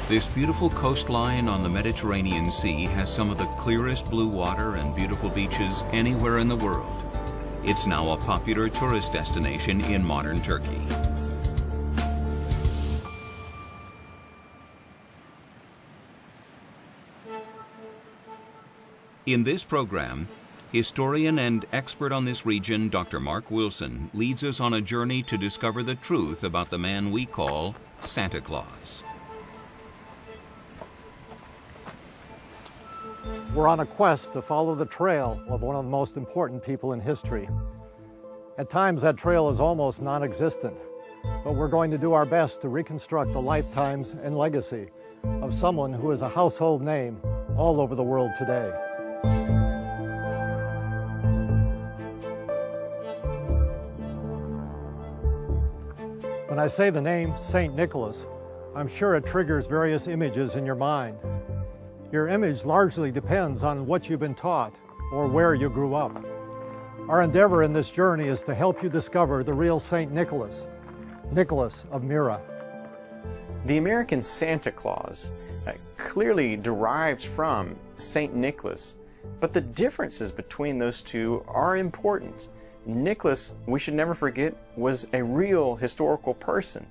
This beautiful coastline on the Mediterranean Sea has some of the clearest blue water and beautiful beaches anywhere in the world. It's now a popular tourist destination in modern Turkey. In this program, historian and expert on this region, Dr. Mark Wilson, leads us on a journey to discover the truth about the man we call Santa Claus. We're on a quest to follow the trail of one of the most important people in history. At times that trail is almost non-existent, but we're going to do our best to reconstruct the lifetimes and legacy of someone who is a household name all over the world today. When I say the name St. Nicholas, I'm sure it triggers various images in your mind. Your image largely depends on what you've been taught or where you grew up. Our endeavor in this journey is to help you discover the real St. Nicholas, Nicholas of Mira. The American Santa Claus clearly derives from St. Nicholas, but the differences between those two are important. Nicholas, we should never forget, was a real historical person,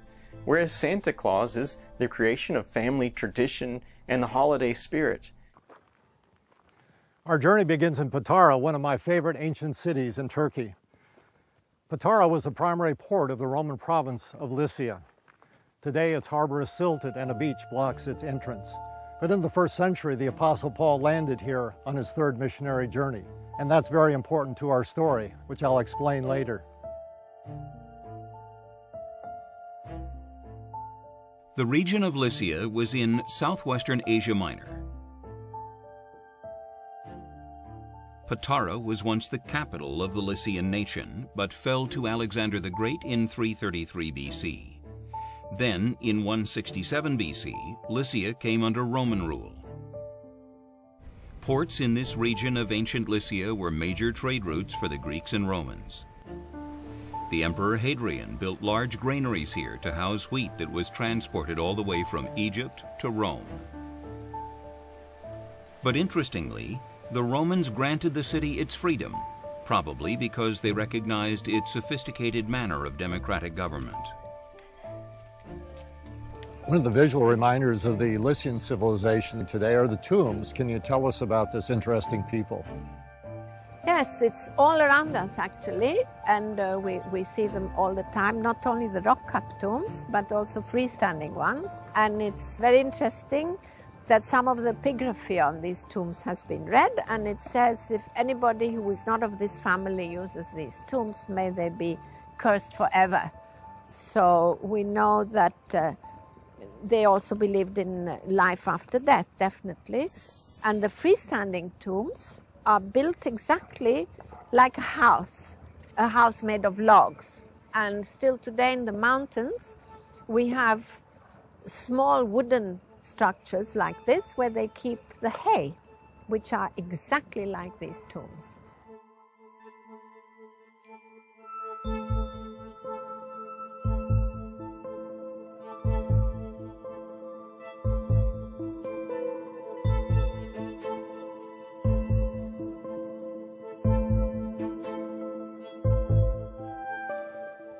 whereas Santa Claus is the creation of family tradition and the holiday spirit. Our journey begins in Patara, one of my favorite ancient cities in Turkey. Patara was the primary port of the Roman province of Lycia. Today its harbor is silted and a beach blocks its entrance. But in the 1st century, the Apostle Paul landed here on his 3rd missionary journey. And that's very important to our story, which I'll explain later. The region of Lycia was in southwestern Asia Minor. Patara was once the capital of the Lycian nation, but fell to Alexander the Great in 333 BC. Then, in 167 BC, Lycia came under Roman rule. Ports in this region of ancient Lycia were major trade routes for the Greeks and Romans. The Emperor Hadrian built large granaries here to house wheat that was transported all the way from Egypt to Rome. But interestingly, the Romans granted the city its freedom, probably because they recognized its sophisticated manner of democratic government. One of the visual reminders of the Lycian civilization today are the tombs. Can you tell us about this interesting people? Yes, it's all around us actually, and we see them all the time, not only the rock-cut tombs, but also freestanding ones. And it's very interesting that some of the epigraphy on these tombs has been read, and it says, if anybody who is not of this family uses these tombs, may they be cursed forever. So we know that they also believed in life after death, definitely. And the freestanding tombs are built exactly like a house made of logs. And still today in the mountains, we have small wooden structures like this where they keep the hay, which are exactly like these tombs.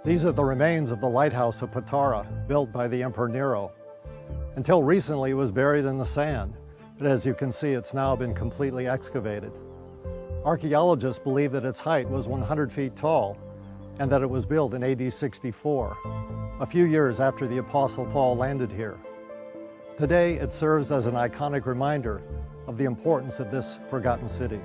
These are the remains of the lighthouse of Patara, built by the Emperor Nero. Until recently, it was buried in the sand, but as you can see, it's now been completely excavated. Archaeologists believe that its height was 100 feet tall and that it was built in AD 64, a few years after the Apostle Paul landed here. Today, it serves as an iconic reminder of the importance of this forgotten city.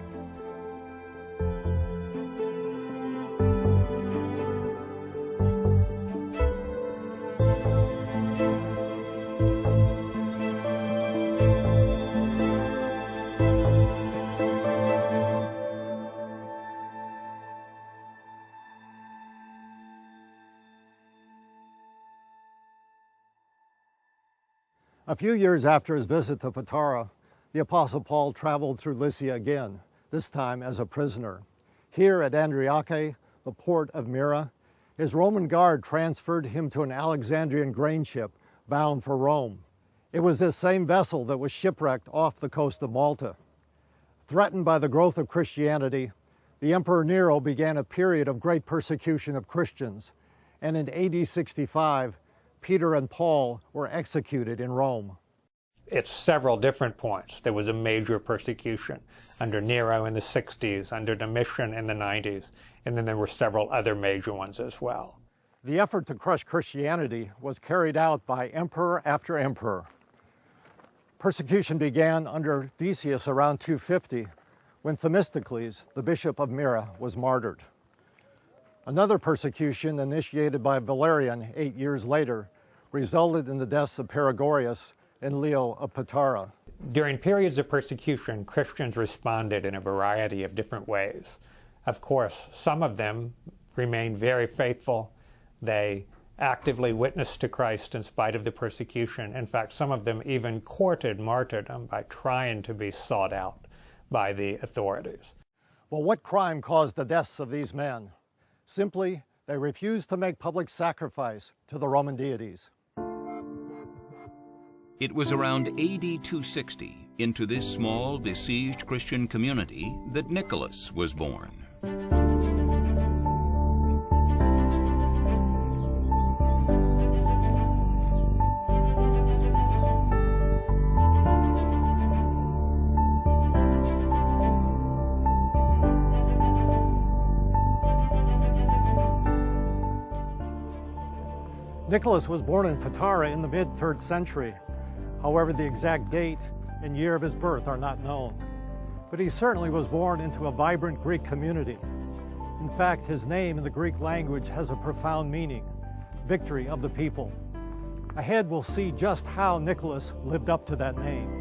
A few years after his visit to Patara, the Apostle Paul traveled through Lycia again, this time as a prisoner. Here at Andriake, the port of Mira, his Roman guard transferred him to an Alexandrian grain ship bound for Rome. It was this same vessel that was shipwrecked off the coast of Malta. Threatened by the growth of Christianity, the Emperor Nero began a period of great persecution of Christians, and in AD 65, Peter and Paul were executed in Rome. At several different points, there was a major persecution under Nero in the 60s, under Domitian in the 90s, and then there were several other major ones as well. The effort to crush Christianity was carried out by emperor after emperor. Persecution began under Decius around 250, when Themistocles, the bishop of Mira, was martyred. Another persecution initiated by Valerian 8 years later resulted in the deaths of Perigorius and Leo of Patara. During periods of persecution, Christians responded in a variety of different ways. Of course, some of them remained very faithful. They actively witnessed to Christ in spite of the persecution. In fact, some of them even courted martyrdom by trying to be sought out by the authorities. Well, what crime caused the deaths of these men? Simply, they refused to make public sacrifice to the Roman deities. It was around AD 260, into this small, besieged Christian community, that Nicholas was born. Nicholas was born in Patara in the mid-3rd century. However, the exact date and year of his birth are not known. But he certainly was born into a vibrant Greek community. In fact, his name in the Greek language has a profound meaning: victory of the people. Ahead, we'll see just how Nicholas lived up to that name.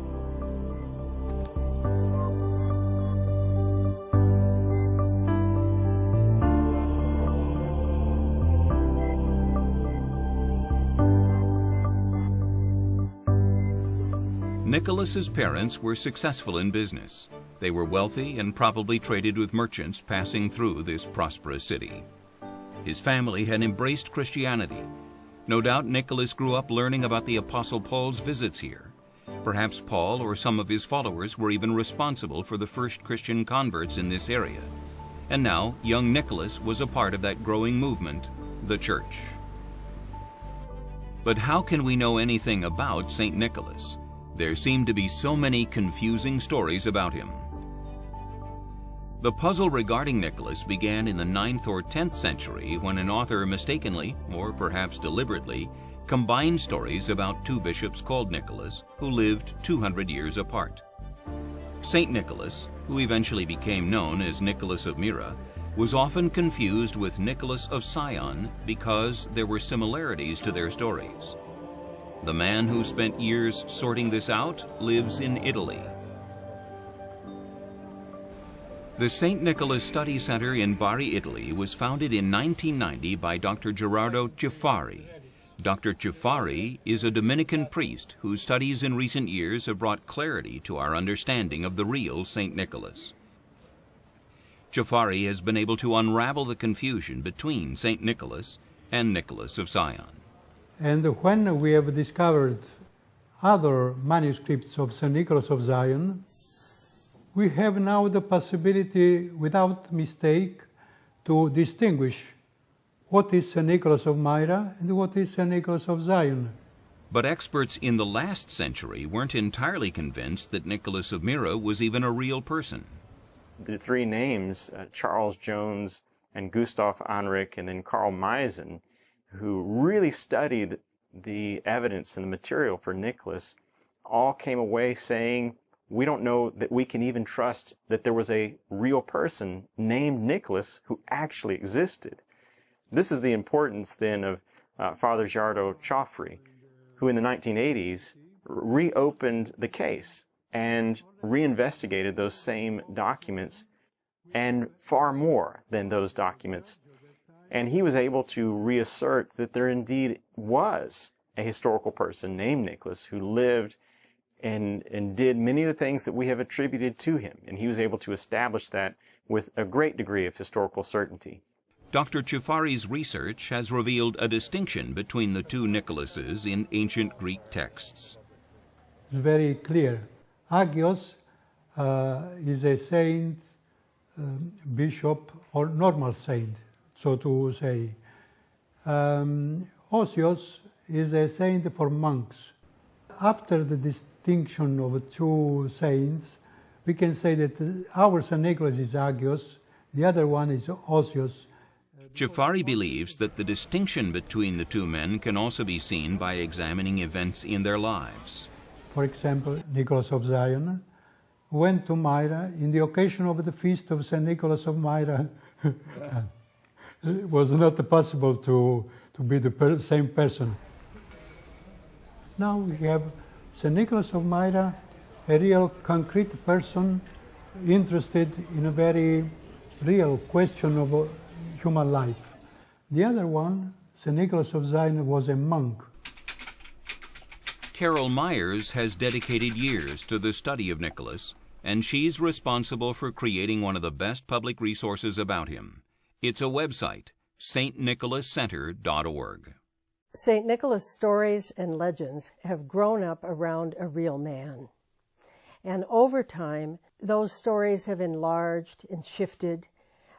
Nicholas's parents were successful in business. They were wealthy and probably traded with merchants passing through this prosperous city. His family had embraced Christianity. No doubt Nicholas grew up learning about the Apostle Paul's visits here. Perhaps Paul or some of his followers were even responsible for the first Christian converts in this area. And now, young Nicholas was a part of that growing movement, the church. But how can we know anything about St. Nicholas? There seem to be so many confusing stories about him. The puzzle regarding Nicholas began in the 9th or 10th century when an author mistakenly, or perhaps deliberately, combined stories about two bishops called Nicholas who lived 200 years apart. St. Nicholas, who eventually became known as Nicholas of Mira, was often confused with Nicholas of Scion because there were similarities to their stories. The man who spent years sorting this out lives in Italy. The St. Nicholas Study Center in Bari, Italy was founded in 1990 by Dr. Gerardo Ciaffari. Dr. Ciaffari is a Dominican priest whose studies in recent years have brought clarity to our understanding of the real St. Nicholas. Ciaffari has been able to unravel the confusion between St. Nicholas and Nicholas of Scion. And when we have discovered other manuscripts of St. Nicholas of Zion, we have now the possibility, without mistake, to distinguish what is St. Nicholas of Myra and what is St. Nicholas of Zion. But experts in the last century weren't entirely convinced that Nicholas of Mira was even a real person. The three names, Charles Jones and Gustav Anrich and then Carl Meisen, who really studied the evidence and the material for Nicholas, all came away saying, we don't know that we can even trust that there was a real person named Nicholas who actually existed. This is the importance then of Father Gerardo Ciaffari, who in the 1980s reopened the case and reinvestigated those same documents and far more than those documents. And he was able to reassert that there indeed was a historical person named Nicholas who lived and did many of the things that we have attributed to him. And he was able to establish that with a great degree of historical certainty. Dr. Ciaffari's research has revealed a distinction between the two Nicholases in ancient Greek texts. is very clear. Agios is a saint, bishop, or normal saint, so to say. Osios is a saint for monks. After the distinction of two saints, we can say that our St. Nicholas is Agios, the other one is Osios. Jafari believes that the distinction between the two men can also be seen by examining events in their lives. For example, Nicholas of Zion went to Myra in the occasion of the feast of St. Nicholas of Myra. It was not possible to be the same person. Now we have St. Nicholas of Myra, a real concrete person interested in a very real question of human life. The other one, St. Nicholas of Zion, was a monk. Carol Myers has dedicated years to the study of Nicholas, and she's responsible for creating one of the best public resources about him. It's a website, stnicholascenter.org. St. Nicholas stories and legends have grown up around a real man. And over time, those stories have enlarged and shifted,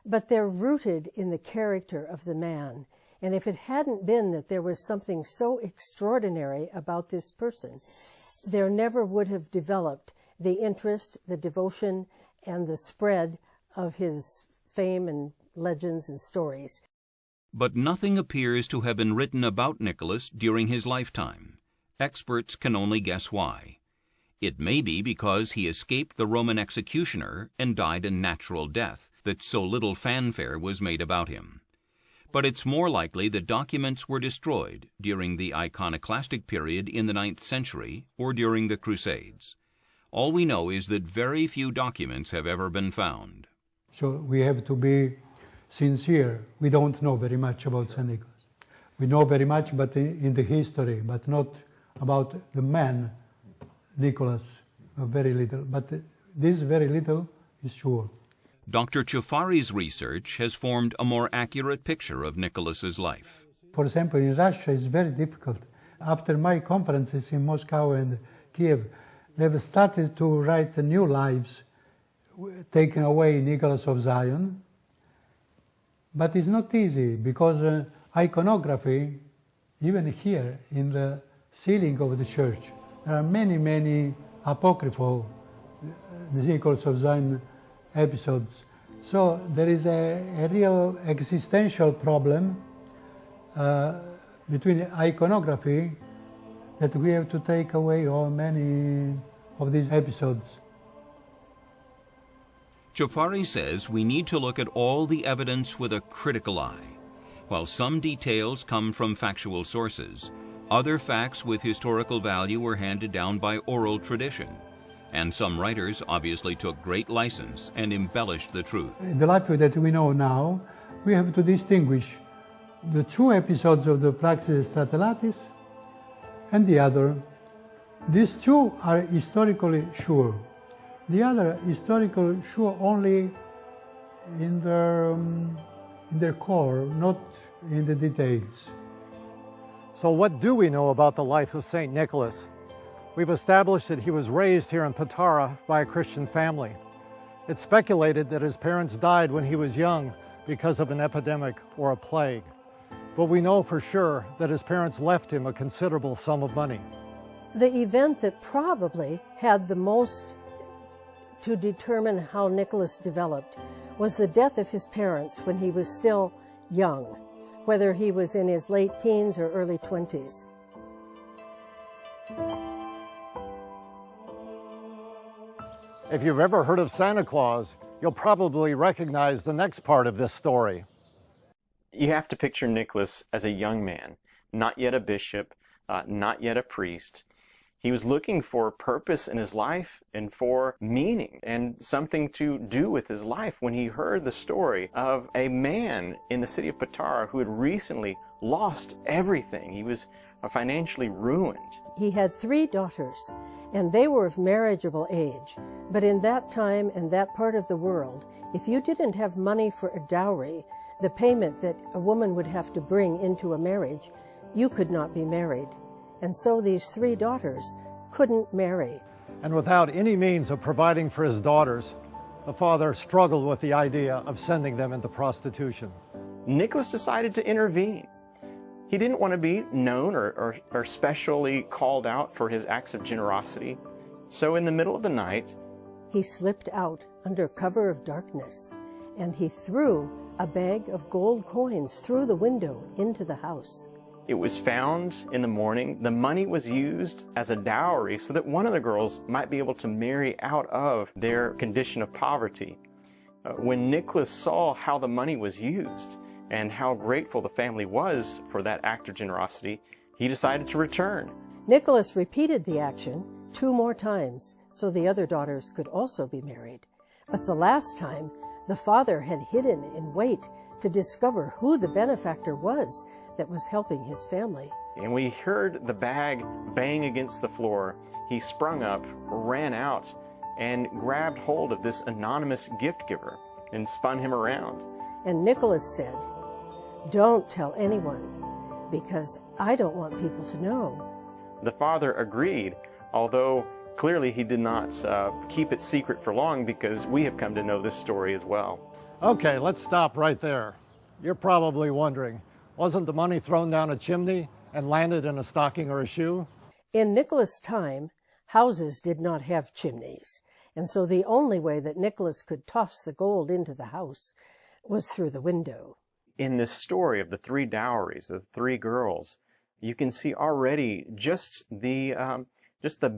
but they're rooted in the character of the man. And if it hadn't been that there was something so extraordinary about this person, there never would have developed the interest, the devotion, and the spread of his fame and legends and stories. But nothing appears to have been written about Nicholas during his lifetime. Experts can only guess why. It may be because he escaped the Roman executioner and died a natural death that so little fanfare was made about him. But it's more likely that documents were destroyed during the iconoclastic period in the 9th century or during the Crusades. All we know is that very few documents have ever been found. So we have to be sincere. We don't know very much about St. Nicholas. We know very much but in the history, but not about the man, Nicholas, very little. But this very little is sure. Dr. Jafari's research has formed a more accurate picture of Nicholas's life. For example, in Russia it's very difficult. After my conferences in Moscow and Kiev, they've started to write new lives, taking away Nicholas of Zion. But it's not easy because iconography, even here in the ceiling of the church, there are many, many apocryphal Nicholas of Zion episodes. So there is a real existential problem between iconography that we have to take away all many of these episodes. Jafari says we need to look at all the evidence with a critical eye. While some details come from factual sources, other facts with historical value were handed down by oral tradition, and some writers obviously took great license and embellished the truth. In the life that we know now, we have to distinguish the true episodes of the Praxis Stratilatis and the other. These two are historically sure. The other historical sure only in their core, not in the details. So what do we know about the life of St. Nicholas? We've established that he was raised here in Patara by a Christian family. It's speculated that his parents died when he was young because of an epidemic or a plague. But we know for sure that his parents left him a considerable sum of money. The event that probably had the most to determine how Nicholas developed was the death of his parents when he was still young, whether he was in his late teens or early 20s. If you've ever heard of Santa Claus, you'll probably recognize the next part of this story. You have to picture Nicholas as a young man, not yet a bishop, not yet a priest. He was looking for purpose in his life and for meaning and something to do with his life when he heard the story of a man in the city of Patara who had recently lost everything. He was financially ruined. He had 3 daughters, and they were of marriageable age. But in that time and that part of the world, if you didn't have money for a dowry, the payment that a woman would have to bring into a marriage, you could not be married. And so these 3 daughters couldn't marry. And without any means of providing for his daughters, the father struggled with the idea of sending them into prostitution. Nicholas decided to intervene. He didn't want to be known or specially called out for his acts of generosity. So in the middle of the night, he slipped out under cover of darkness, and he threw a bag of gold coins through the window into the house. It was found in the morning. The money was used as a dowry so that one of the girls might be able to marry out of their condition of poverty. When Nicholas saw how the money was used and how grateful the family was for that act of generosity, he decided to return. Nicholas repeated the action 2 more times so the other daughters could also be married. But the last time, the father had hidden in wait to discover who the benefactor was that was helping his family. And when he heard the bag bang against the floor, he sprung up, ran out, and grabbed hold of this anonymous gift giver and spun him around. And Nicholas said, "Don't tell anyone, because I don't want people to know." The father agreed, although clearly he did not keep it secret for long, because we have come to know this story as well. Okay, let's stop right there. You're probably wondering, wasn't the money thrown down a chimney and landed in a stocking or a shoe? In Nicholas' time, houses did not have chimneys, and so the only way that Nicholas could toss the gold into the house was through the window. In this story of the 3 dowries, of 3 girls, you can see already just the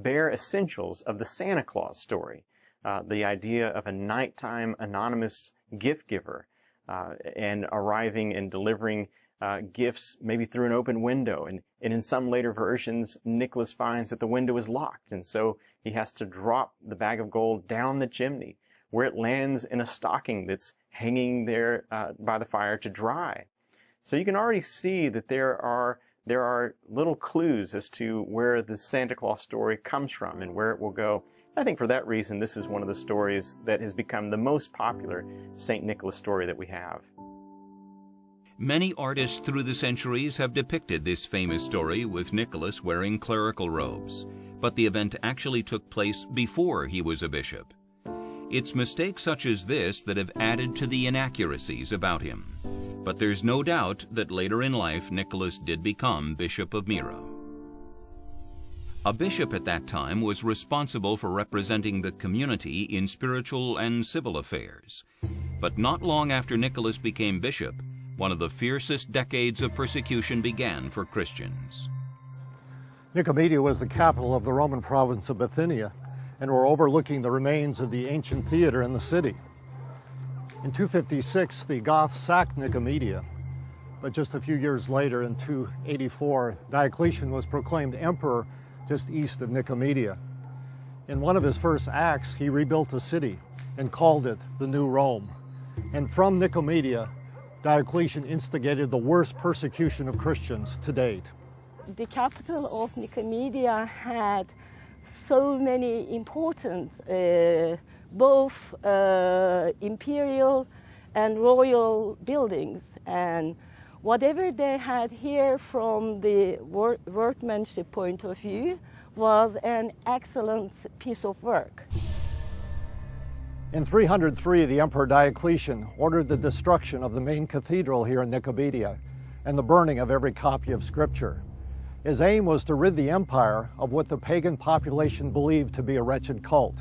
bare essentials of the Santa Claus story. The idea of a nighttime anonymous gift giver and arriving and delivering gifts maybe through an open window. And in some later versions, Nicholas finds that the window is locked, and so he has to drop the bag of gold down the chimney, where it lands in a stocking that's hanging there by the fire to dry. So you can already see that there are little clues as to where the Santa Claus story comes from and where it will go. I think for that reason, this is one of the stories that has become the most popular St. Nicholas story that we have. Many artists through the centuries have depicted this famous story with Nicholas wearing clerical robes, but the event actually took place before he was a bishop. It's mistakes such as this that have added to the inaccuracies about him. But there's no doubt that later in life Nicholas did become Bishop of Mira. A bishop at that time was responsible for representing the community in spiritual and civil affairs. But not long after Nicholas became bishop, one of the fiercest decades of persecution began for Christians. Nicomedia was the capital of the Roman province of Bithynia, and we're overlooking the remains of the ancient theater in the city. In 256, the Goths sacked Nicomedia, but just a few years later, in 284, Diocletian was proclaimed emperor just east of Nicomedia. In one of his first acts, he rebuilt the city and called it the New Rome. And from Nicomedia, Diocletian instigated the worst persecution of Christians to date. The capital of Nicomedia had so many important both imperial and royal buildings, and whatever they had here from the workmanship point of view was an excellent piece of work. In 303, the Emperor Diocletian ordered the destruction of the main cathedral here in Nicomedia and the burning of every copy of Scripture. His aim was to rid the empire of what the pagan population believed to be a wretched cult.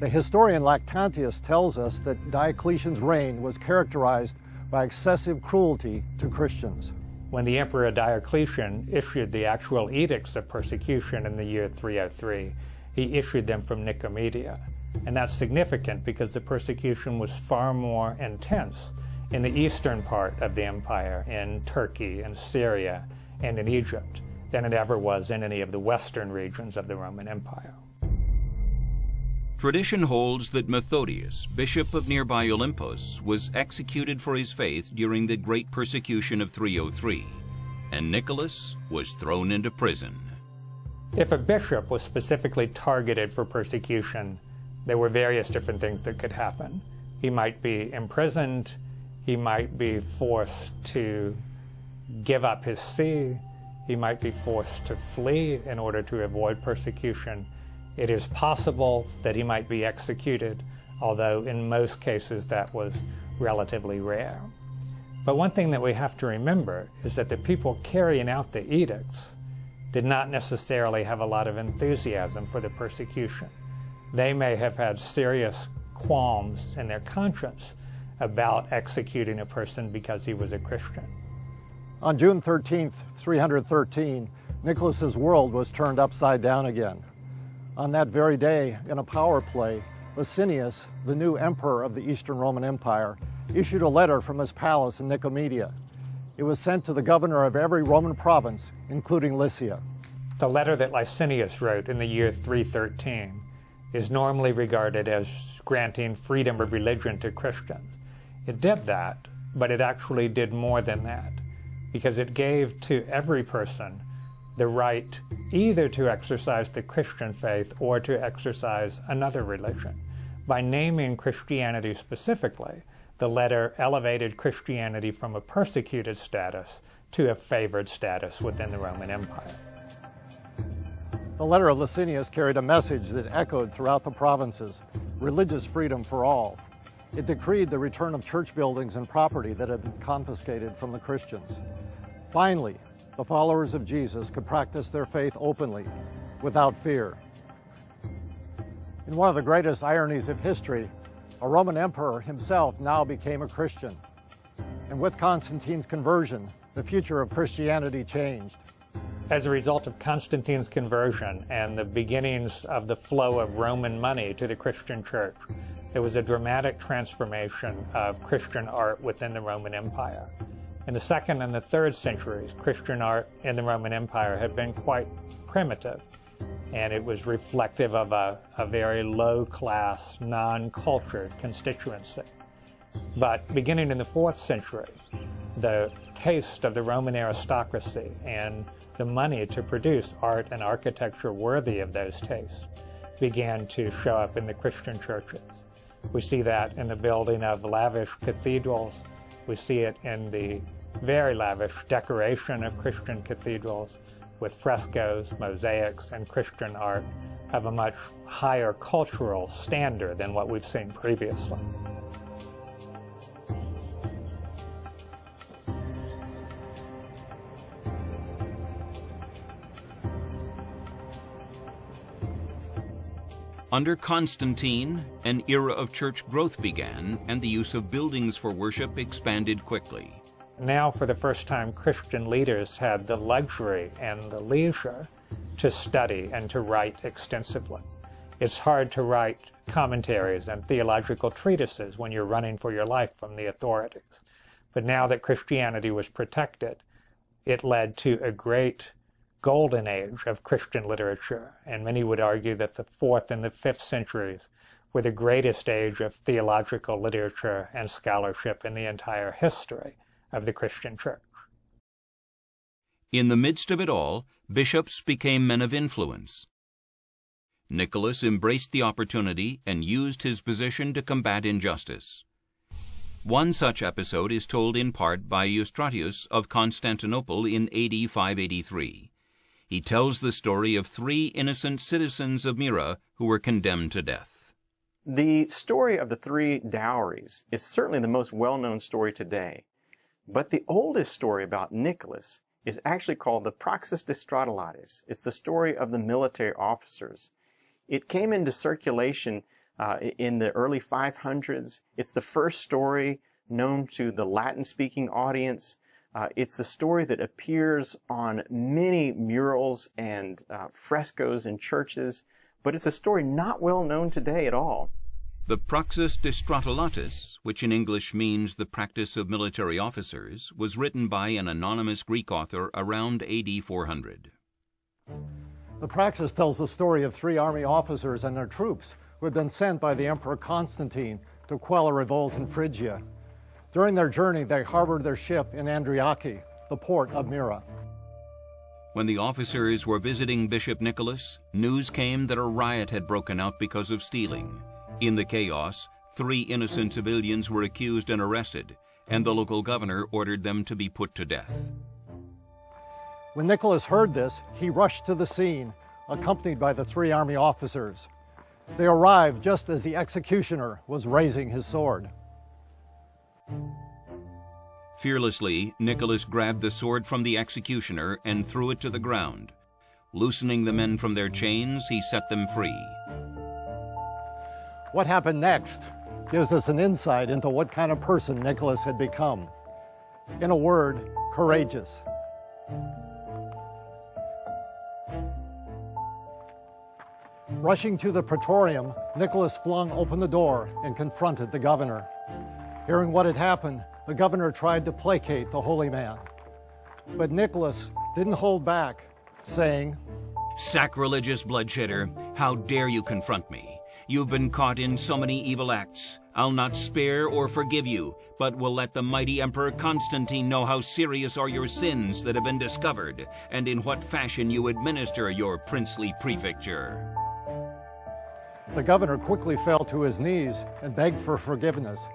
The historian Lactantius tells us that Diocletian's reign was characterized by excessive cruelty to Christians. When the Emperor Diocletian issued the actual edicts of persecution in the year 303, he issued them from Nicomedia. And that's significant because the persecution was far more intense in the eastern part of the empire, in Turkey and Syria and in Egypt, than it ever was in any of the western regions of the Roman Empire. Tradition holds that Methodius, bishop of nearby Olympus, was executed for his faith during the Great Persecution of 303, and Nicholas was thrown into prison. If a bishop was specifically targeted for persecution, there were various different things that could happen. He might be imprisoned, he might be forced to give up his see, He might be forced to flee in order to avoid persecution. It is possible that he might be executed, although in most cases that was relatively rare. But one thing that we have to remember is that the people carrying out the edicts did not necessarily have a lot of enthusiasm for the persecution. They may have had serious qualms in their conscience about executing a person because he was a Christian. On June 13th, 313, Nicholas's world was turned upside down again. On that very day, in a power play, Licinius, the new emperor of the Eastern Roman Empire, issued a letter from his palace in Nicomedia. It was sent to the governor of every Roman province, including Lycia. The letter that Licinius wrote in the year 313 is normally regarded as granting freedom of religion to Christians. It did that, but it actually did more than that, because it gave to every person the right either to exercise the Christian faith or to exercise another religion. By naming Christianity specifically, the letter elevated Christianity from a persecuted status to a favored status within the Roman Empire. The letter of Licinius carried a message that echoed throughout the provinces: religious freedom for all. It decreed the return of church buildings and property that had been confiscated from the Christians. Finally, the followers of Jesus could practice their faith openly, without fear. In one of the greatest ironies of history, a Roman emperor himself now became a Christian. And with Constantine's conversion, the future of Christianity changed. As a result of Constantine's conversion and the beginnings of the flow of Roman money to the Christian church, there was a dramatic transformation of Christian art within the Roman Empire. In the 2nd and the 3rd centuries, Christian art in the Roman Empire had been quite primitive, and it was reflective of a very low-class, non-cultured constituency. But beginning in the 4th century, the taste of the Roman aristocracy and the money to produce art and architecture worthy of those tastes began to show up in the Christian churches. We see that in the building of lavish cathedrals. We see it in the very lavish decoration of Christian cathedrals with frescoes, mosaics, and Christian art of a much higher cultural standard than what we've seen previously. Under Constantine, an era of church growth began, and the use of buildings for worship expanded quickly. Now, for the first time, Christian leaders had the luxury and the leisure to study and to write extensively. It's hard to write commentaries and theological treatises when you're running for your life from the authorities. But now that Christianity was protected, it led to a great golden age of Christian literature, and many would argue that the 4th and the 5th centuries were the greatest age of theological literature and scholarship in the entire history of the Christian church. In the midst of it all, bishops became men of influence. Nicholas embraced the opportunity and used his position to combat injustice. One such episode is told in part by Eustratius of Constantinople in AD 583. He tells the story of 3 innocent citizens of Mira who were condemned to death. The story of the 3 dowries is certainly the most well-known story today. But the oldest story about Nicholas is actually called the Praxis de Stratolates. It's the story of the military officers. It came into circulation in the early 500s. It's the first story known to the Latin-speaking audience. It's the story that appears on many murals and frescoes in churches, but it's a story not well known today at all. The Praxis de Stratolates, which in English means the practice of military officers, was written by an anonymous Greek author around AD 400. The Praxis tells the story of 3 army officers and their troops who had been sent by the Emperor Constantine to quell a revolt in Phrygia. During their journey, they harbored their ship in Andriaki, the port of Mira. When the officers were visiting Bishop Nicholas, news came that a riot had broken out because of stealing. In the chaos, 3 innocent civilians were accused and arrested, and the local governor ordered them to be put to death. When Nicholas heard this, he rushed to the scene, accompanied by the 3 army officers. They arrived just as the executioner was raising his sword. Fearlessly, Nicholas grabbed the sword from the executioner and threw it to the ground. Loosening the men from their chains, he set them free. What happened next gives us an insight into what kind of person Nicholas had become. In a word, courageous. Rushing to the praetorium, Nicholas flung open the door and confronted the governor. Hearing what had happened, the governor tried to placate the holy man. But Nicholas didn't hold back, saying, "Sacrilegious bloodshedder, how dare you confront me? You've been caught in so many evil acts. I'll not spare or forgive you, but will let the mighty Emperor Constantine know how serious are your sins that have been discovered, and in what fashion you administer your princely prefecture." The governor quickly fell to his knees and begged for forgiveness,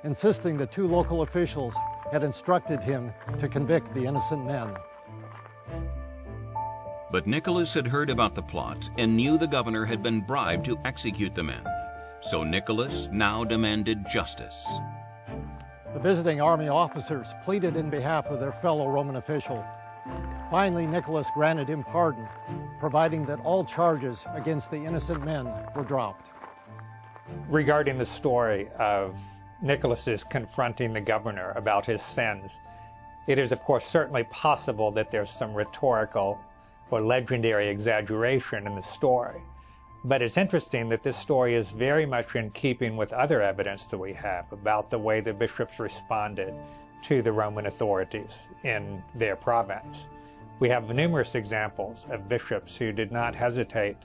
insisting that 2 local officials had instructed him to convict the innocent men. But Nicholas had heard about the plot and knew the governor had been bribed to execute the men. So Nicholas now demanded justice. The visiting army officers pleaded in behalf of their fellow Roman official. Finally, Nicholas granted him pardon, providing that all charges against the innocent men were dropped. Regarding the story of Nicholas's confronting the governor about his sins, it is of course certainly possible that there's some rhetorical or legendary exaggeration in the story. But it's interesting that this story is very much in keeping with other evidence that we have about the way the bishops responded to the Roman authorities in their province. We have numerous examples of bishops who did not hesitate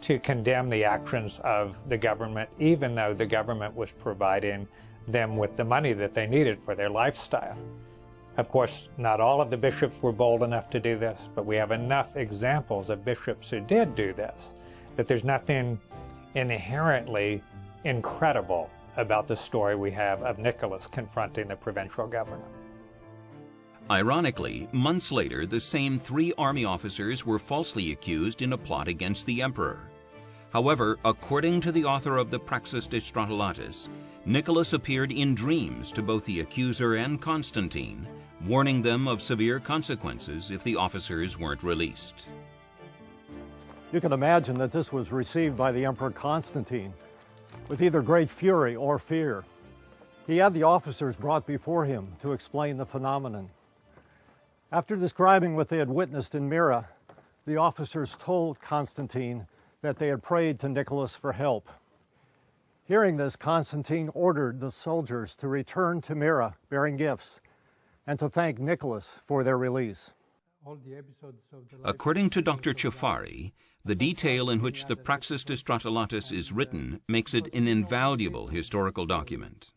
to condemn the actions of the government, even though the government was providing them with the money that they needed for their lifestyle. Of course, not all of the bishops were bold enough to do this, but we have enough examples of bishops who did do this that there's nothing inherently incredible about the story we have of Nicholas confronting the provincial governor. Ironically, months later, the same 3 army officers were falsely accused in a plot against the emperor. However, according to the author of the Praxis de Stratolatus, Nicholas appeared in dreams to both the accuser and Constantine, warning them of severe consequences if the officers weren't released. You can imagine that this was received by the Emperor Constantine with either great fury or fear. He had the officers brought before him to explain the phenomenon. After describing what they had witnessed in Mira, the officers told Constantine that they had prayed to Nicholas for help. Hearing this, Constantine ordered the soldiers to return to Mira bearing gifts and to thank Nicholas for their release. According to Dr. Chafari, the detail in which the Praxis de Stratolatus is written makes it an invaluable historical document.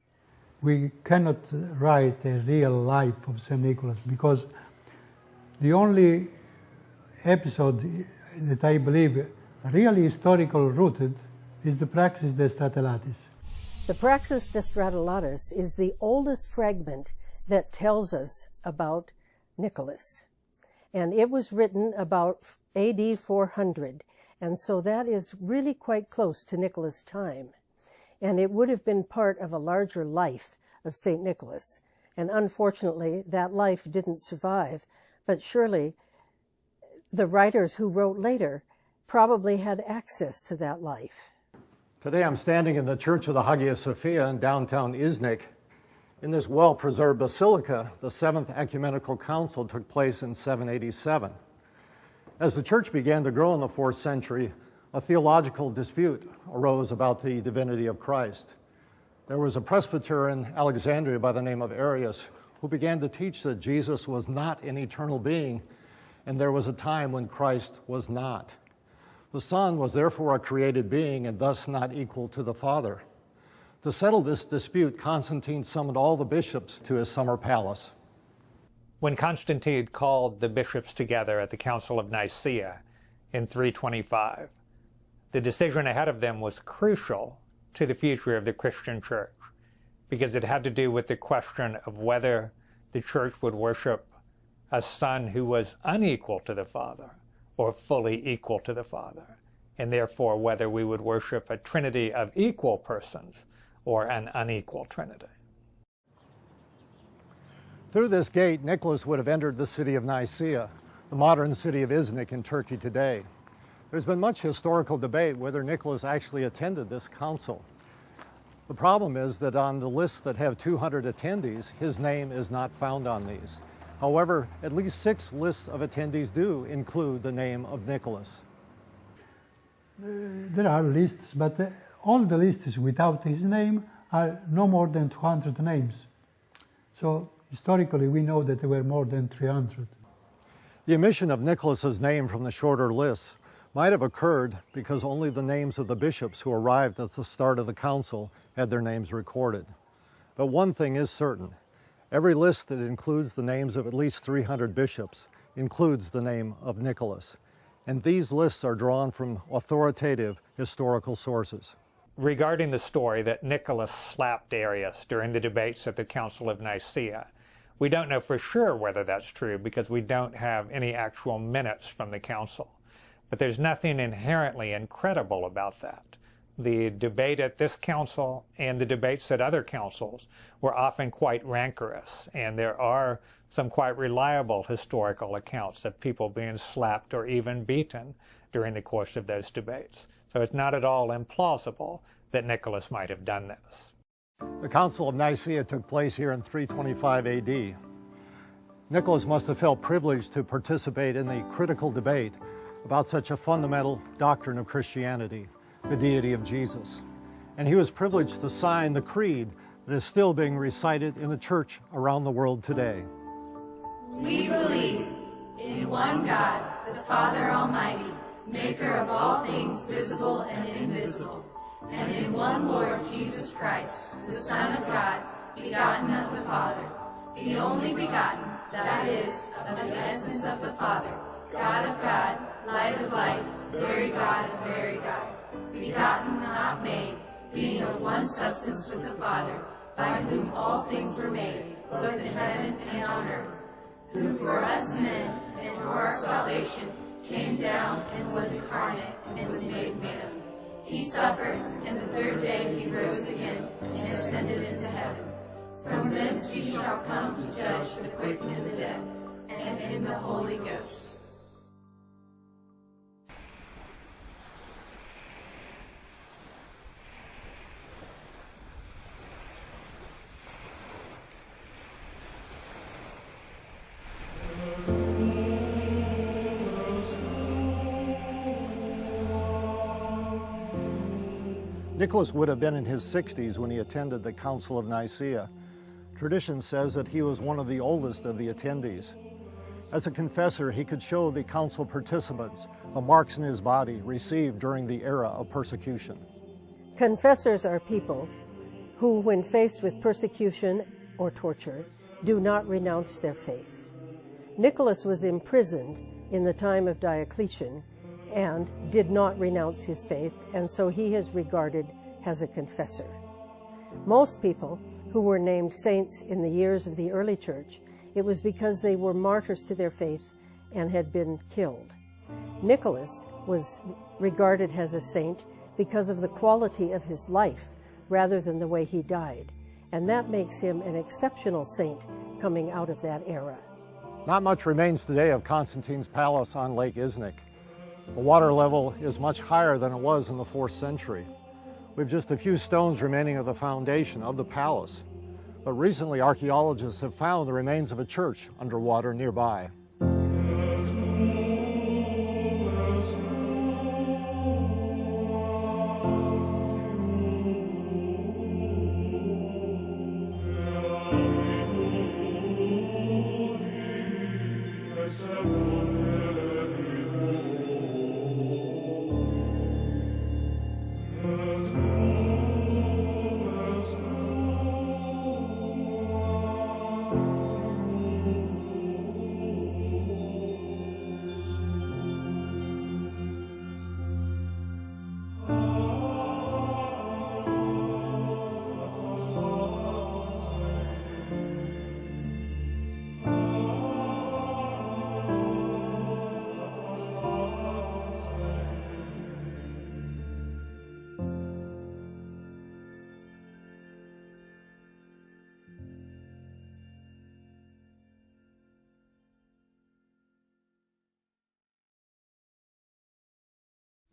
We cannot write a real life of St. Nicholas because the only episode that I believe really historical rooted is the Praxis de Stratolatus. The Praxis de Stratolatus is the oldest fragment that tells us about Nicholas. And it was written about AD 400, and so that is really quite close to Nicholas' time. And it would have been part of a larger life of St. Nicholas. And unfortunately, that life didn't survive, but surely the writers who wrote later probably had access to that life. Today I'm standing in the Church of the Hagia Sophia in downtown Iznik. In this well-preserved basilica, the 7th Ecumenical Council took place in 787. As the church began to grow in the 4th century, a theological dispute arose about the divinity of Christ. There was a presbyter in Alexandria by the name of Arius who began to teach that Jesus was not an eternal being, and there was a time when Christ was not. The Son was therefore a created being and thus not equal to the Father. To settle this dispute, Constantine summoned all the bishops to his summer palace. When Constantine called the bishops together at the Council of Nicaea in 325, the decision ahead of them was crucial to the future of the Christian church because it had to do with the question of whether the church would worship a son who was unequal to the Father or fully equal to the Father, and therefore whether we would worship a trinity of equal persons or an unequal trinity. Through this gate, Nicholas would have entered the city of Nicaea, the modern city of Iznik in Turkey today. There's been much historical debate whether Nicholas actually attended this council. The problem is that on the lists that have 200 attendees, his name is not found on these. However, at least 6 lists of attendees do include the name of Nicholas. There are lists, but all the lists without his name are no more than 200 names. So historically, we know that there were more than 300. The omission of Nicholas's name from the shorter lists might have occurred because only the names of the bishops who arrived at the start of the council had their names recorded. But one thing is certain. Every list that includes the names of at least 300 bishops includes the name of Nicholas. And these lists are drawn from authoritative historical sources. Regarding the story that Nicholas slapped Arius during the debates at the Council of Nicaea, we don't know for sure whether that's true because we don't have any actual minutes from the council. But there's nothing inherently incredible about that. The debate at this council and the debates at other councils were often quite rancorous, and there are some quite reliable historical accounts of people being slapped or even beaten during the course of those debates. So it's not at all implausible that Nicholas might have done this. The Council of Nicaea took place here in 325 AD. Nicholas must have felt privileged to participate in the critical debate about such a fundamental doctrine of Christianity, the deity of Jesus. And he was privileged to sign the creed that is still being recited in the church around the world today. We believe in one God, the Father Almighty, maker of all things visible and invisible, and in one Lord Jesus Christ, the Son of God, begotten of the Father, the only begotten, that is, of the essence of the Father, God of God, light of light, very God of very God, begotten, not made, being of one substance with the Father, by whom all things were made, both in heaven and on earth, who for us men and for our salvation came down and was incarnate and was made man. He suffered, and the third day he rose again and ascended into heaven. From thence he shall come to judge the quick and the dead, and in the Holy Ghost. Nicholas would have been in his 60s when he attended the Council of Nicaea. Tradition says that he was one of the oldest of the attendees. As a confessor, he could show the council participants the marks in his body received during the era of persecution. Confessors are people who, when faced with persecution or torture, do not renounce their faith. Nicholas was imprisoned in the time of Diocletian and did not renounce his faith, and so he is regarded as a confessor. Most people who were named saints in the years of the early church, it was because they were martyrs to their faith and had been killed. Nicholas was regarded as a saint because of the quality of his life rather than the way he died, and that makes him an exceptional saint coming out of that era. Not much remains today of Constantine's palace on Lake Iznik. The water level is much higher than it was in the 4th century. We have just a few stones remaining of the foundation of the palace, but recently archaeologists have found the remains of a church underwater nearby.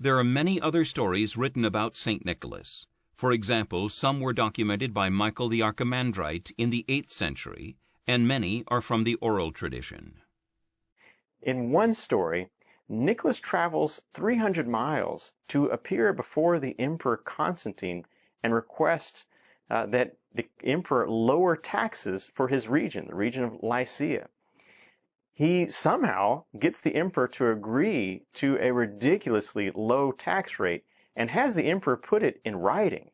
There are many other stories written about St. Nicholas. For example, some were documented by Michael the Archimandrite in the 8th century, and many are from the oral tradition. In one story, Nicholas travels 300 miles to appear before the Emperor Constantine and requests that the emperor lower taxes for his region, the region of Lycia. He somehow gets the emperor to agree to a ridiculously low tax rate and has the emperor put it in writing.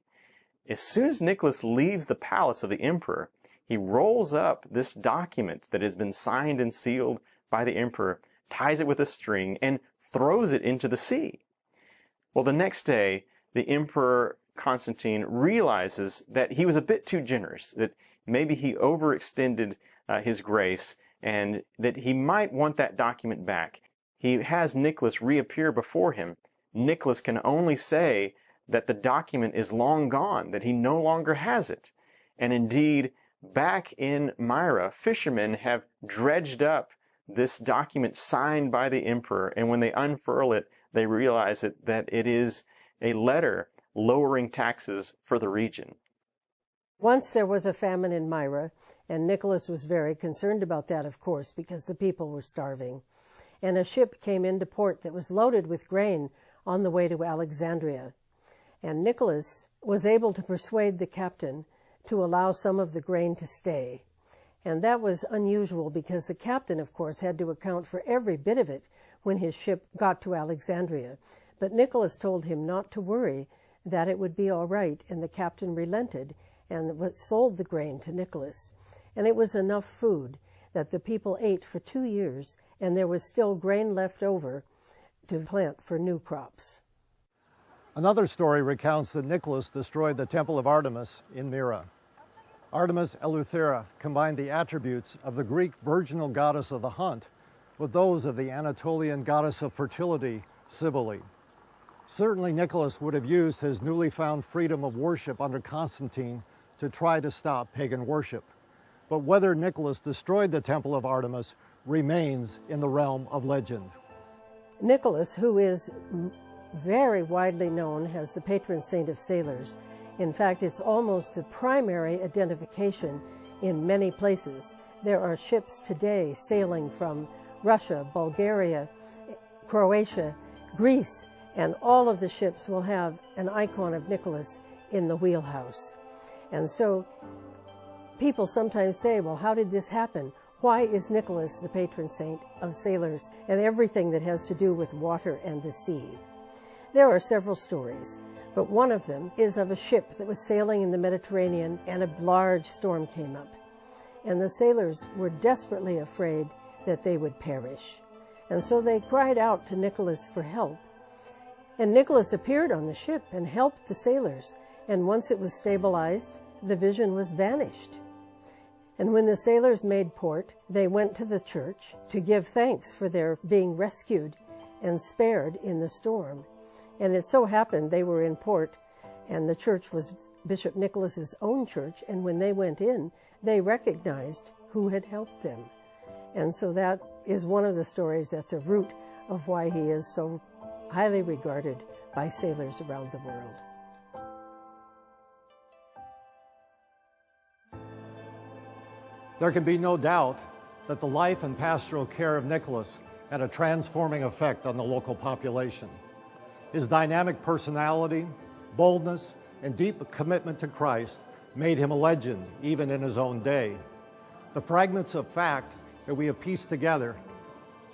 As soon as Nicholas leaves the palace of the emperor, he rolls up this document that has been signed and sealed by the emperor, ties it with a string, and throws it into the sea. Well, the next day, the Emperor Constantine realizes that he was a bit too generous, that maybe he overextended his grace, and that he might want that document back. He has Nicholas reappear before him. Nicholas can only say that the document is long gone, that he no longer has it. And indeed, back in Mira, fishermen have dredged up this document signed by the emperor, and when they unfurl it, they realize that it is a letter lowering taxes for the region. Once there was a famine in Mira, and Nicholas was very concerned about that, of course, because the people were starving. And a ship came into port that was loaded with grain on the way to Alexandria. And Nicholas was able to persuade the captain to allow some of the grain to stay. And that was unusual because the captain, of course, had to account for every bit of it when his ship got to Alexandria. But Nicholas told him not to worry, that it would be all right, and the captain relented and sold the grain to Nicholas. And it was enough food that the people ate for 2 years, and there was still grain left over to plant for new crops. Another story recounts that Nicholas destroyed the temple of Artemis in Mira. Artemis Eleuthera combined the attributes of the Greek virginal goddess of the hunt with those of the Anatolian goddess of fertility, Cybele. Certainly Nicholas would have used his newly found freedom of worship under Constantine to try to stop pagan worship. But whether Nicholas destroyed the temple of Artemis remains in the realm of legend. Nicholas, who is very widely known as the patron saint of sailors, in fact, it's almost the primary identification in many places. There are ships today sailing from Russia, Bulgaria, Croatia, Greece, and all of the ships will have an icon of Nicholas in the wheelhouse. And so people sometimes say, well, how did this happen? Why is Nicholas the patron saint of sailors and everything that has to do with water and the sea? There are several stories. But one of them is of a ship that was sailing in the Mediterranean, and a large storm came up. And the sailors were desperately afraid that they would perish. And so they cried out to Nicholas for help. And Nicholas appeared on the ship and helped the sailors. And once it was stabilized, the vision was vanished. And when the sailors made port, they went to the church to give thanks for their being rescued and spared in the storm. And it so happened they were in port, and the church was Bishop Nicholas's own church, and when they went in, they recognized who had helped them. And so that is one of the stories that's a root of why he is so highly regarded by sailors around the world. There can be no doubt that the life and pastoral care of Nicholas had a transforming effect on the local population. His dynamic personality, boldness, and deep commitment to Christ made him a legend even in his own day. The fragments of fact that we have pieced together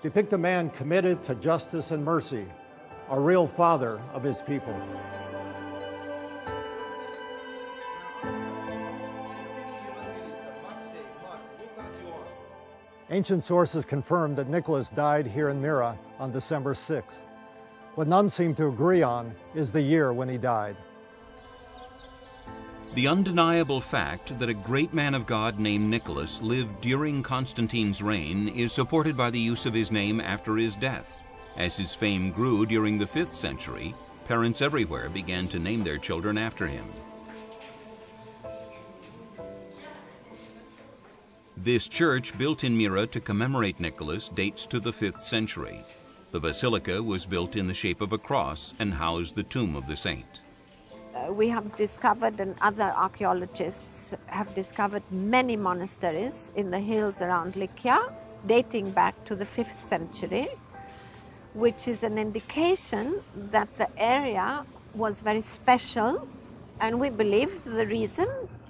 depict a man committed to justice and mercy, a real father of his people. Ancient sources confirm that Nicholas died here in Mira on December 6th. What none seem to agree on is the year when he died. The undeniable fact that a great man of God named Nicholas lived during Constantine's reign is supported by the use of his name after his death. As his fame grew during the 5th century, parents everywhere began to name their children after him. This church, built in Mira to commemorate Nicholas, dates to the 5th century. The basilica was built in the shape of a cross and housed the tomb of the saint. We have discovered, and other archaeologists have discovered, many monasteries in the hills around Lycia, dating back to the 5th century, which is an indication that the area was very special, and we believe the reason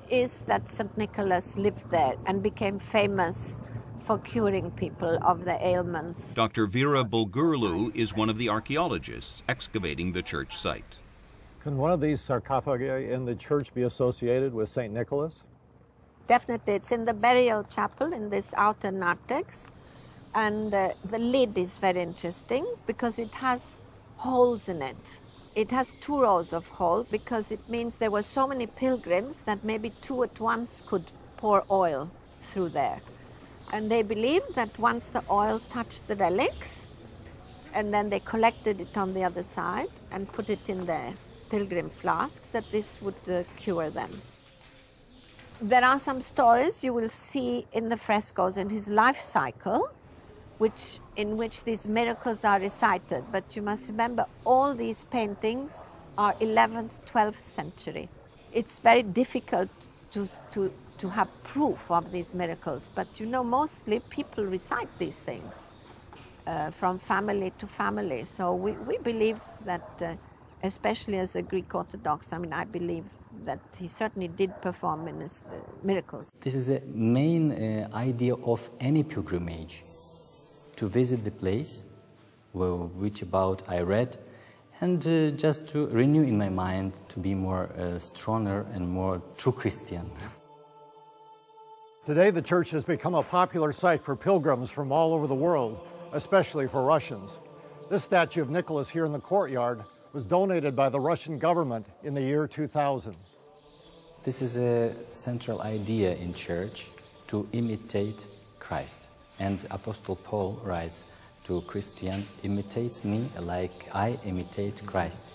is that St. Nicholas lived there and became famous for curing people of their ailments. Dr. Vera Bulgurlu is one of the archaeologists excavating the church site. Can one of these sarcophagi in the church be associated with St. Nicholas? Definitely. It's in the burial chapel in this outer narthex, and the lid is very interesting because it has holes in it. It has 2 rows of holes because it means there were so many pilgrims that maybe 2 at once could pour oil through there. And they believed that once the oil touched the relics, and then they collected it on the other side and put it in their pilgrim flasks, that this would cure them. There are some stories you will see in the frescoes in his life cycle, in which these miracles are recited. But you must remember, all these paintings are 11th, 12th century. It's very difficult to have proof of these miracles, but you know, mostly people recite these things from family to family. So we believe that, especially as a Greek Orthodox, I mean, I believe that he certainly did perform miracles. This is a main idea of any pilgrimage, to visit the place which about I read, and just to renew in my mind to be more stronger and more true Christian. Today the church has become a popular site for pilgrims from all over the world, especially for Russians. This statue of Nicholas here in the courtyard was donated by the Russian government in the year 2000. This is a central idea in church, to imitate Christ. And Apostle Paul writes to Christian, imitate me like I imitate Christ.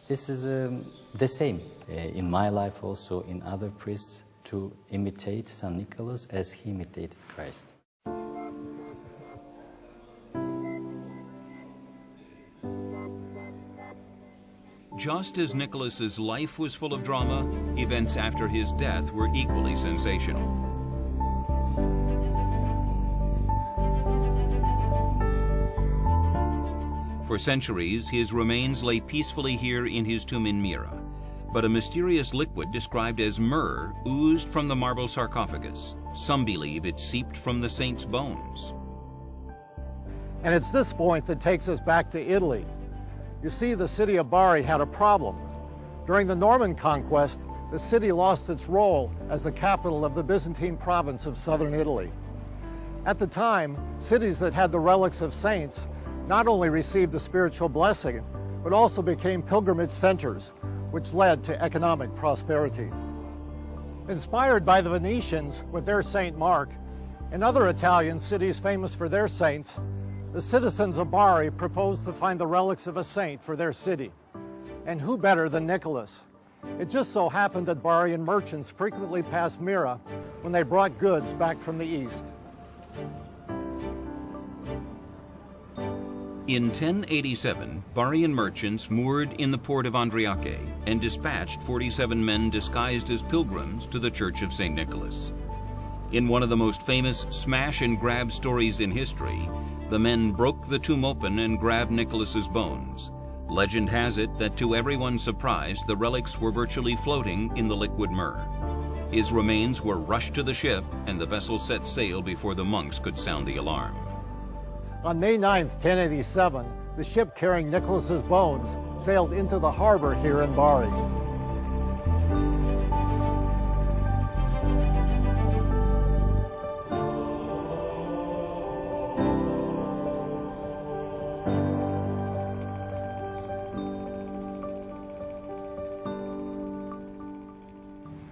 This is the same in my life, also in other priests, to imitate St. Nicholas as he imitated Christ. Just as Nicholas's life was full of drama, events after his death were equally sensational. For centuries, his remains lay peacefully here in his tomb in Mira, but a mysterious liquid described as myrrh oozed from the marble sarcophagus. Some believe it seeped from the saint's bones. And it's this point that takes us back to Italy. You see, the city of Bari had a problem. During the Norman conquest, the city lost its role as the capital of the Byzantine province of southern Italy. At the time, cities that had the relics of saints not only received a spiritual blessing, but also became pilgrimage centers, which led to economic prosperity. Inspired by the Venetians with their Saint Mark and other Italian cities famous for their saints, the citizens of Bari proposed to find the relics of a saint for their city. And who better than Nicholas? It just so happened that Barian merchants frequently passed Mira when they brought goods back from the east. In 1087, Barian merchants moored in the port of Andriache and dispatched 47 men disguised as pilgrims to the Church of St. Nicholas. In one of the most famous smash and grab stories in history, the men broke the tomb open and grabbed Nicholas's bones. Legend has it that to everyone's surprise, the relics were virtually floating in the liquid myrrh. His remains were rushed to the ship, and the vessel set sail before the monks could sound the alarm. On May 9, 1087, the ship carrying Nicholas's bones sailed into the harbor here in Bari.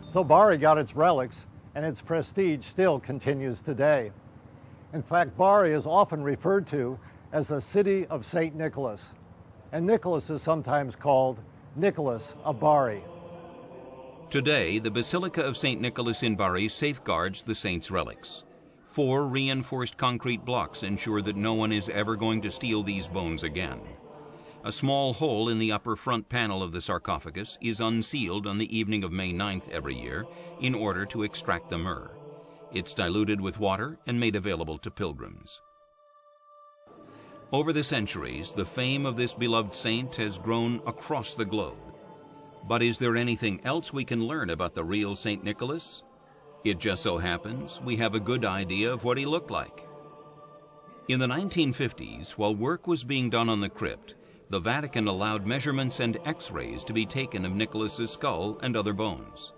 So Bari got its relics, and its prestige still continues today. In fact, Bari is often referred to as the city of St. Nicholas, and Nicholas is sometimes called Nicholas of Bari. Today, the Basilica of St. Nicholas in Bari safeguards the saint's relics. 4 reinforced concrete blocks ensure that no one is ever going to steal these bones again. A small hole in the upper front panel of the sarcophagus is unsealed on the evening of May 9th every year in order to extract the myrrh. It's diluted with water and made available to pilgrims. Over the centuries, the fame of this beloved saint has grown across the globe. But is there anything else we can learn about the real St. Nicholas? It just so happens we have a good idea of what he looked like. In the 1950s, while work was being done on the crypt, the Vatican allowed measurements and X-rays to be taken of Nicholas's skull and other bones.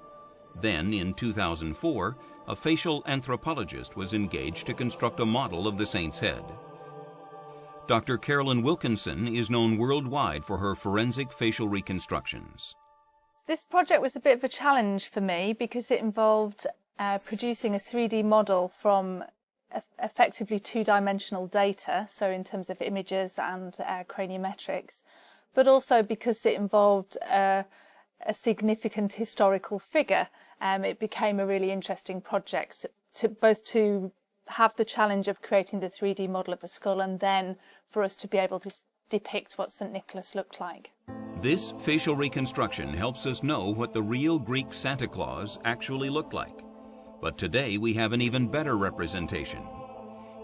Then, in 2004, a facial anthropologist was engaged to construct a model of the saint's head. Dr. Carolyn Wilkinson is known worldwide for her forensic facial reconstructions. This project was a bit of a challenge for me because it involved producing a 3D model from effectively two-dimensional data, so in terms of images and craniometrics, but also because it involved a significant historical figure. It became a really interesting project to have the challenge of creating the 3D model of the skull and then for us to be able to depict what St. Nicholas looked like. This facial reconstruction helps us know what the real Greek Santa Claus actually looked like. But today we have an even better representation.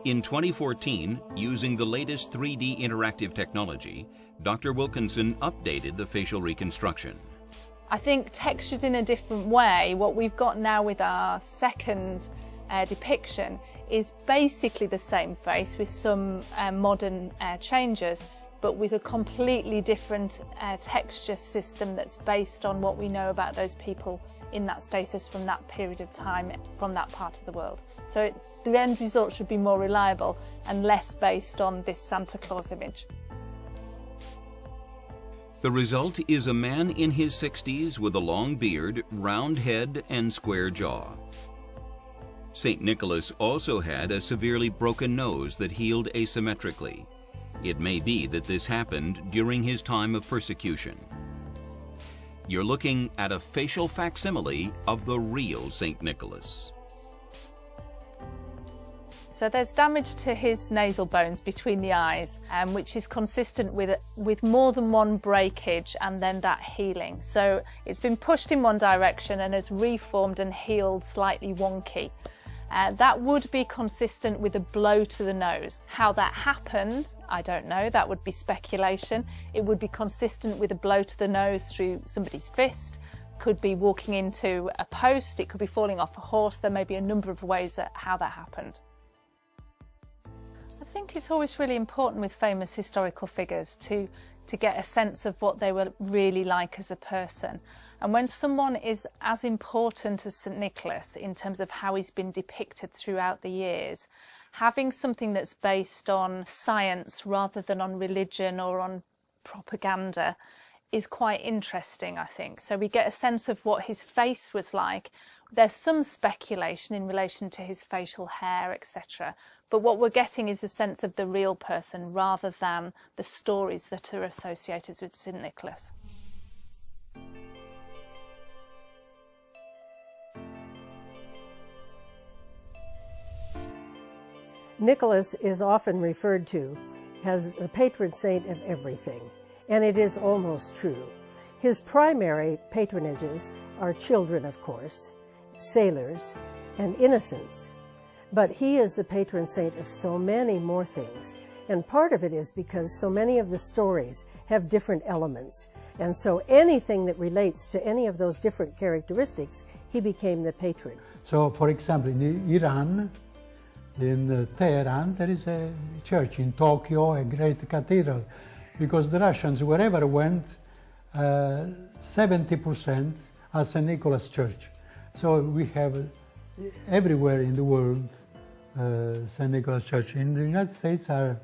In 2014, using the latest 3D interactive technology, Dr. Wilkinson updated the facial reconstruction. I think textured in a different way, what we've got now with our second depiction is basically the same face with some modern changes, but with a completely different texture system that's based on what we know about those people in that status from that period of time, from that part of the world. So the end result should be more reliable and less based on this Santa Claus image. The result is a man in his 60s with a long beard, round head, and square jaw. St. Nicholas also had a severely broken nose that healed asymmetrically. It may be that this happened during his time of persecution. You're looking at a facial facsimile of the real St. Nicholas. So there's damage to his nasal bones between the eyes, which is consistent with more than one breakage and then that healing. So it's been pushed in one direction and has reformed and healed slightly wonky. That would be consistent with a blow to the nose. How that happened, I don't know, that would be speculation. It would be consistent with a blow to the nose through somebody's fist, could be walking into a post, it could be falling off a horse. There may be a number of ways at how that happened. I think it's always really important with famous historical figures to get a sense of what they were really like as a person. And when someone is as important as St. Nicholas in terms of how he's been depicted throughout the years, having something that's based on science rather than on religion or on propaganda is quite interesting, I think. So we get a sense of what his face was like. There's some speculation in relation to his facial hair, etc. But what we're getting is a sense of the real person rather than the stories that are associated with St. Nicholas. Nicholas is often referred to as the patron saint of everything, and it is almost true. His primary patronages are children, of course, sailors, and innocents. But he is the patron saint of so many more things. And part of it is because so many of the stories have different elements. And so anything that relates to any of those different characteristics, he became the patron. So, for example, in Iran, in Tehran, there is a church. In Tokyo, a great cathedral. Because the Russians, wherever went, 70% are St. Nicholas Church. So we have everywhere in the world St. Nicholas Church. In the United States are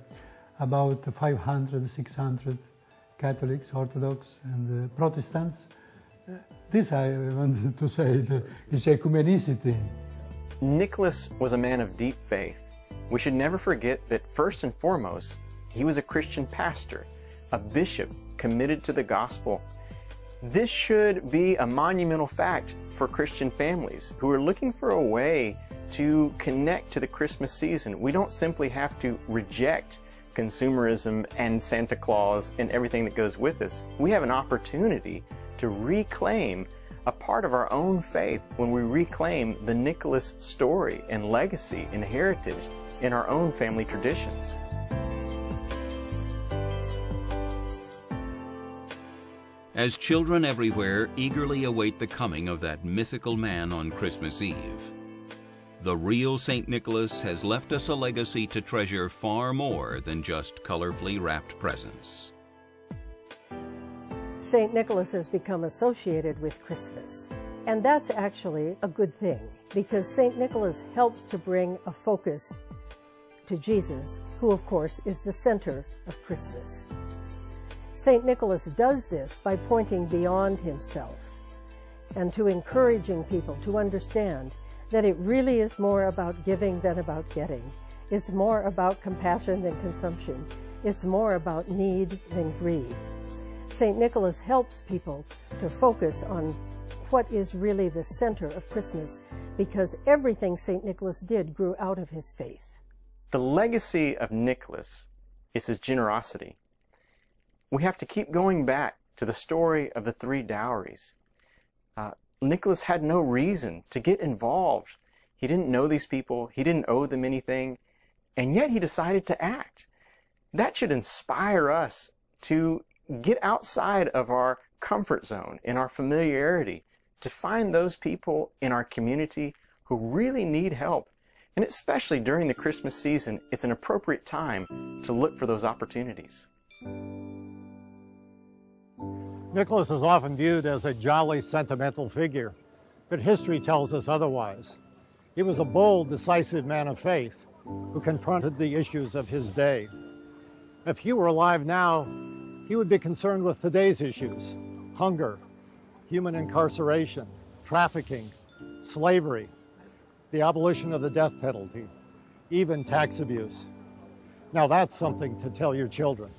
about 500, 600 Catholics, Orthodox, and Protestants. This I wanted to say, is ecumenicity. Nicholas was a man of deep faith. We should never forget that first and foremost, he was a Christian pastor, a bishop committed to the gospel. This should be a monumental fact for Christian families who are looking for a way to connect to the Christmas season. We don't simply have to reject consumerism and Santa Claus and everything that goes with this. We have an opportunity to reclaim a part of our own faith when we reclaim the Nicholas story and legacy and heritage in our own family traditions. As children everywhere eagerly await the coming of that mythical man on Christmas Eve, the real St. Nicholas has left us a legacy to treasure far more than just colorfully wrapped presents. St. Nicholas has become associated with Christmas, and that's actually a good thing, because St. Nicholas helps to bring a focus to Jesus, who of course is the center of Christmas. St. Nicholas does this by pointing beyond himself and to encouraging people to understand that it really is more about giving than about getting. It's more about compassion than consumption. It's more about need than greed. St. Nicholas helps people to focus on what is really the center of Christmas, because everything St. Nicholas did grew out of his faith. The legacy of Nicholas is his generosity. We have to keep going back to the story of the 3 dowries. Nicholas had no reason to get involved. He didn't know these people. He didn't owe them anything. And yet he decided to act. That should inspire us to get outside of our comfort zone, in our familiarity, to find those people in our community who really need help. And especially during the Christmas season, it's an appropriate time to look for those opportunities. Nicholas is often viewed as a jolly, sentimental figure, but history tells us otherwise. He was a bold, decisive man of faith who confronted the issues of his day. If he were alive now, he would be concerned with today's issues: hunger, human incarceration, trafficking, slavery, the abolition of the death penalty, even tax abuse. Now that's something to tell your children.